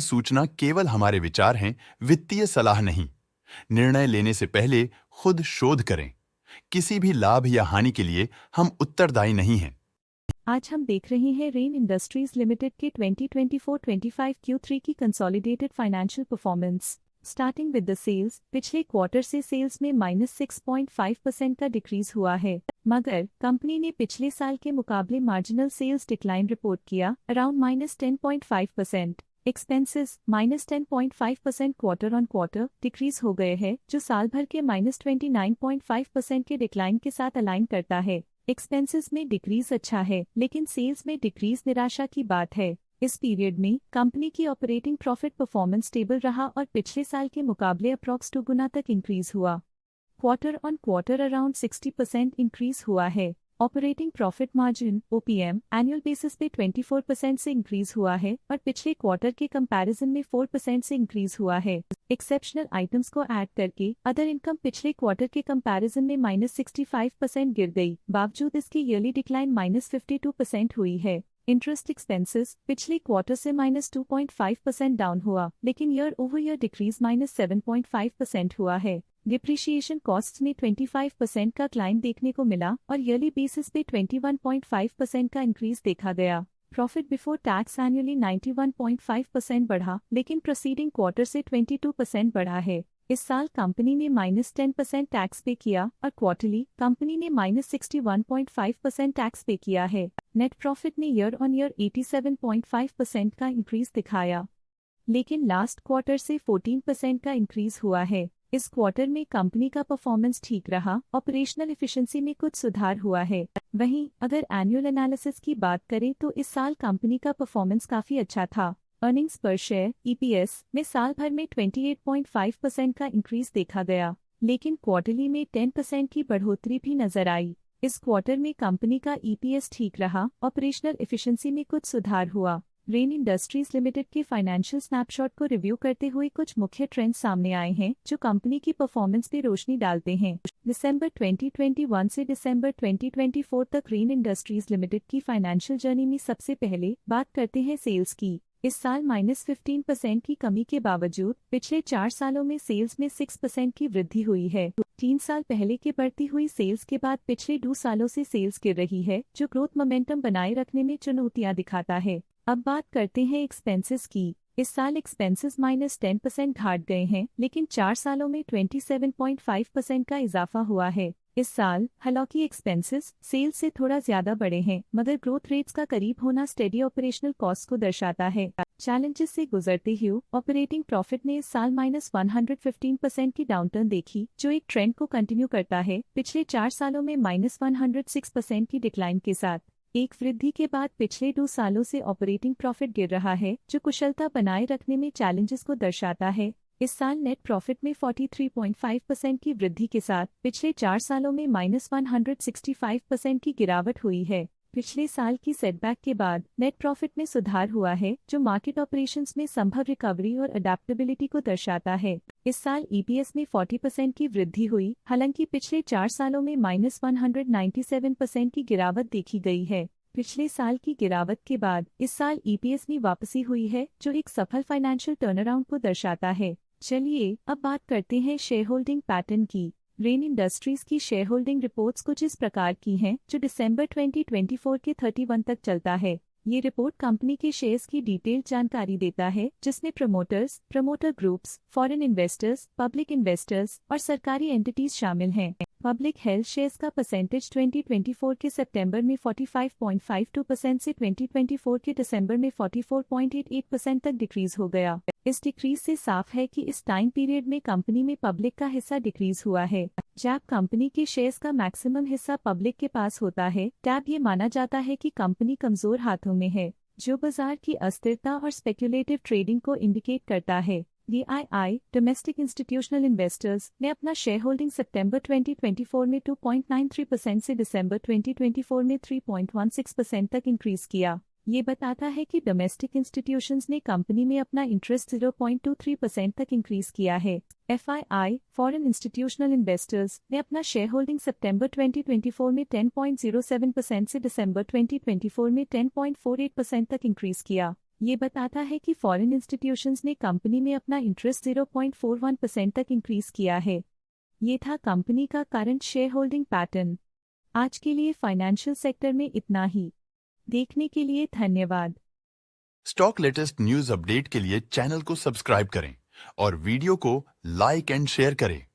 सूचना केवल हमारे विचार हैं, वित्तीय सलाह नहीं। निर्णय लेने से पहले खुद शोध करें। किसी भी लाभ या हानि के लिए हम उत्तरदायी नहीं हैं। आज हम देख रहे हैं रेन इंडस्ट्रीज लिमिटेड के 2024-25 Q3 की consolidated financial performance. Starting with the sales, पिछले क्वार्टर से सेल्स में -6.5% का डिक्रीज हुआ है, मगर कंपनी ने पिछले साल के मुकाबले मार्जिनल सेल्स डिक्लाइन रिपोर्ट किया, around -10.5%। Expenses -10.5% quarter on quarter decrease हो गए हैं, जो साल भर के -29.5% के डिक्लाइन के साथ अलाइन करता है। एक्सपेंसेस में डिक्रीज अच्छा है, लेकिन सेल्स में डिक्रीज निराशा की बात है। इस पीरियड में कंपनी की ऑपरेटिंग प्रॉफिट परफॉर्मेंस स्टेबल रहा और पिछले साल के मुकाबले अप्रॉक्स 2 गुना तक इंक्रीज हुआ। Quarter on quarter around 60% increase हुआ है। Operating profit margin OPM annual basis पे 24% से इंक्रीज हुआ है और पिछले क्वार्टर के कंपैरिजन में 4% से इंक्रीज हुआ है। एक्सेप्शनल आइटम्स को ऐड करके अदर इनकम पिछले क्वार्टर के कंपैरिजन में -65% गिर गई, बावजूद इसकी ईयरली डिक्लाइन -52% हुई है। इंटरेस्ट एक्सपेंसेस पिछले क्वार्टर से -2.5% डाउन हुआ, लेकिन ईयर ओवर ईयर डिक्रीज -7.5% हुआ है। डिप्रिशिएशन कॉस्ट्स में 25% का क्लाइम देखने को मिला और ईयरली बेसिस पे 21.5% का इंक्रीज देखा गया। प्रॉफिट बिफोर टैक्स एनुअली 91.5% बढ़ा, लेकिन प्रोसीडिंग क्वार्टर से 22% बढ़ा है। इस साल कंपनी ने -10% टैक्स पे किया और क्वार्टरली कंपनी ने -61.5% टैक्स पे किया है। नेट प्रॉफिट ने ईयर ऑन ईयर 87.5% का इंक्रीज दिखाया, लेकिन लास्ट क्वार्टर से 14% का इंक्रीज हुआ है। इस क्वार्टर में कंपनी का परफॉर्मेंस ठीक रहा, ऑपरेशनल एफिशिएंसी में कुछ सुधार हुआ है। वहीं अगर एनुअल एनालिसिस की बात करें तो इस साल कंपनी का परफॉर्मेंस काफी अच्छा था। अर्निंग्स पर शेयर EPS में साल भर में 28.5% का इंक्रीज देखा गया, लेकिन क्वार्टरली में 10% की बढ़ोतरी भी नजर आई। इस क्वार्टर में कंपनी का EPS ठीक रहा, ऑपरेशनल एफिशिएंसी में कुछ सुधार हुआ। रेन इंडस्ट्रीज लिमिटेड के फाइनेंशियल स्नैपशॉट को रिव्यू करते हुए कुछ मुख्य ट्रेंड्स सामने आए हैं जो कंपनी की परफॉर्मेंस पे रोशनी डालते हैं। दिसंबर 2021 से दिसंबर 2024 तक रेन इंडस्ट्रीज लिमिटेड की फाइनेंशियल जर्नी में सबसे पहले बात करते हैं सेल्स की। इस साल -15% की कमी के बावजूद पिछले 4 सालों में सेल्स में 6% की वृद्धि हुई है। 3 साल पहले के बढ़ती हुई सेल्स के बाद पिछले 2 सालों से सेल्स गिर रही है, जो ग्रोथ मोमेंटम बनाए रखने में चुनौतियां दिखाता है। अब बात करते हैं एक्सपेंसेस की। इस साल एक्सपेंसेस -10% घाट गए हैं, लेकिन 4 सालों में 27.5% का इजाफा हुआ है। इस साल हालांकि एक्सपेंसेस सेल्स से थोड़ा ज्यादा बढ़े हैं, मगर ग्रोथ रेट्स का करीब होना स्टेडी ऑपरेशनल कॉस्ट को दर्शाता है। चैलेंजेस से गुजरते हुए ऑपरेटिंग प्रॉफिट ने इस साल -115% की डाउनटर्न देखी, जो एक ट्रेंड को कंटिन्यू करता है, पिछले 4 सालों में -106% की डिक्लाइन के साथ। एक वृद्धि के बाद पिछले 2 सालों से ऑपरेटिंग प्रॉफिट गिर रहा है, जो कुशलता बनाए रखने में चैलेंजेस को दर्शाता है। इस साल नेट प्रॉफिट में 43.5% की वृद्धि के साथ पिछले 4 सालों में -165% की गिरावट हुई है। पिछले साल की सेटबैक के बाद नेट प्रॉफिट में सुधार हुआ है, जो मार्केट ऑपरेशंस में संभव रिकवरी और अडेप्टेबिलिटी को दर्शाता है। इस साल EPS में 40% की वृद्धि हुई, हालांकि पिछले 4 सालों में -197% की गिरावट देखी गई है। पिछले साल की गिरावट के बाद इस साल EPS में वापसी हुई है, जो एक सफल फाइनेंशियल टर्नअराउंड को दर्शाता है। चलिए अब बात करते हैं शेयर होल्डिंग पैटर्न की। रेन इंडस्ट्रीज की शेयर होल्डिंग रिपोर्ट्स कुछ इस प्रकार की हैं, जो दिसंबर 2024 के 31 तक चलता है। ये रिपोर्ट कंपनी के शेयर्स की डिटेल्ड जानकारी देता है, जिसमें promoters, promoter groups, foreign investors, public investors और सरकारी एंटिटीज शामिल हैं। पब्लिक हेल्थ शेयर्स का परसेंटेज 2024 के सितंबर में 45.52% से 2024 के दिसंबर में 44.88% तक डिक्रीज हो गया। इस डिक्रीज से साफ है कि इस टाइम पीरियड में कंपनी में पब्लिक का हिस्सा डिक्रीज हुआ है। जब कंपनी के शेयर्स का मैक्सिमम हिस्सा पब्लिक के पास होता है, तब ये माना जाता है कि कंपनी कमजोर हाथों में है, जो बाजार की अस्थिरता और स्पेक्युलेटिव ट्रेडिंग को इंडिकेट करता है। DII डोमेस्टिक इंस्टीट्यूशनल इन्वेस्टर्स ने अपना शेयर होल्डिंग सितंबर 2024 में 2.93% से दिसंबर 2024 में 3.16% तक इंक्रीज किया। ये बताता है कि डोमेस्टिक इंस्टीट्यूशंस ने कंपनी में अपना इंटरेस्ट 0.23% तक इंक्रीज किया है। FII फॉरेन इंस्टीट्यूशनल इन्वेस्टर्स ने अपना शेयर होल्डिंग सितंबर 2024 में 10.07% से दिसंबर 2024 में 10.48% तक इंक्रीज किया। ये बताता है कि फॉरेन इंस्टीट्यूशंस ने कंपनी में अपना इंटरेस्ट 0.41% तक इंक्रीज किया है। ये था कंपनी का करंट शेयर होल्डिंग पैटर्न। आज के लिए फाइनेंशियल सेक्टर में इतना ही। देखने के लिए धन्यवाद। स्टॉक लेटेस्ट न्यूज अपडेट के लिए चैनल को सब्सक्राइब करें और वीडियो को लाइक एंड शेयर करें।